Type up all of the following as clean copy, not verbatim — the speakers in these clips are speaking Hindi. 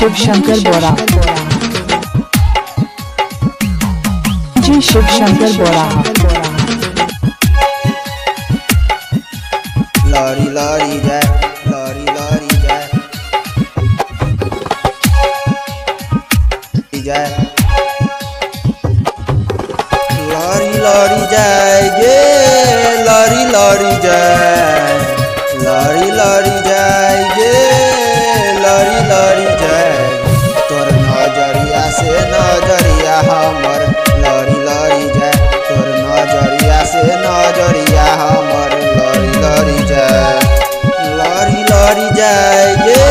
शिव शंकर बोरा, जी शिव शंकर बोरा। लॉरी लॉरी जय, लॉरी लॉरी जय जय, लॉरी लॉरी जय गे, लॉरी लॉरी जय, लॉरी लॉरी जय गे, लॉरी लॉरी जय। तोर नजरिया से नजरिया हमर लॉरी लॉरी जय, तोर नजरिया से नजरिया हमर लॉरी लॉरी जय, लॉरी लॉरी जय गे,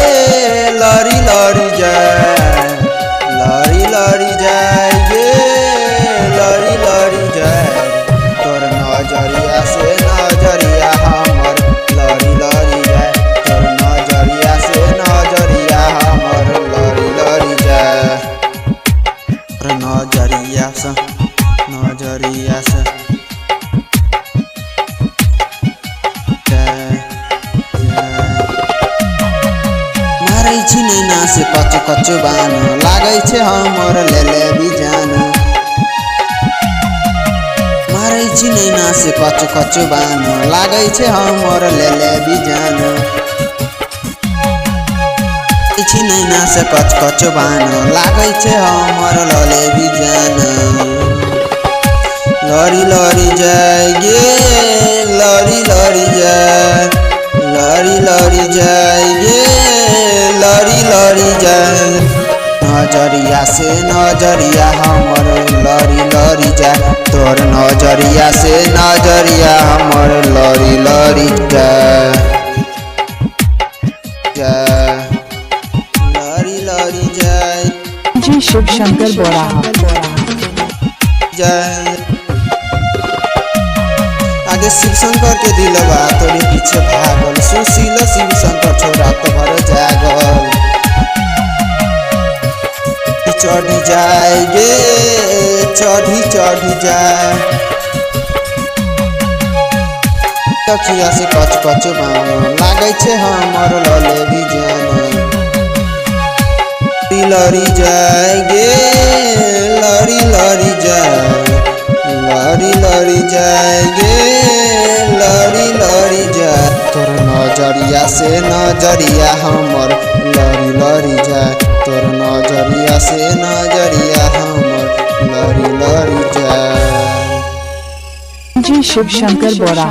लॉरी लॉरी जय, लॉरी लॉरी जय गे, लॉरी लॉरी जय। तोर नजरिया से नजरिया हमर लॉरी लॉरी जय, तोर नजरिया से नजरिया हमर लॉरी लॉरी जय, तोर नजरिया से नजरिया से मारै छी नैना से कचो कचो बान, लागै छै हमर लेले बिजान। मारै छी नैना से कचो कचो बान, लागै छै हमर लेले बिजान। छी नैना से कच कचो बान, लागै छै हमर लले बिजान। लॉरी लॉरी जय गे, लॉरी लॉरी जय, लॉरी लॉरी जय गे, लॉरी लॉरी जय। नजरिया से नजरिया हमर लॉरी लॉरी जय, तोर नजरिया से नजरिया हमर लॉरी लॉरी जय जय, लॉरी लॉरी जय, जी शिव शंकर बोरा, जय। आगे शिव शंकर के दिलवा तोरे पीछे भागल, सुशील शिव शंकर छोरा तोहर जागल। चढ़ी जाए गे, चढ़ी चढ़ी जाए, तखिया से कच कच बान, लागै छै हमर लले बिजान। लॉरी जय गे, लॉरी लॉरी जय, लॉरी लॉरी जय गे, लॉरी लॉरी जय। तोर नजरिया से नजरिया हमर लॉरी लॉरी जय, तोर नजरिया से नजरिया हमर लॉरी लॉरी जय, जी शिव शंकर बोरा।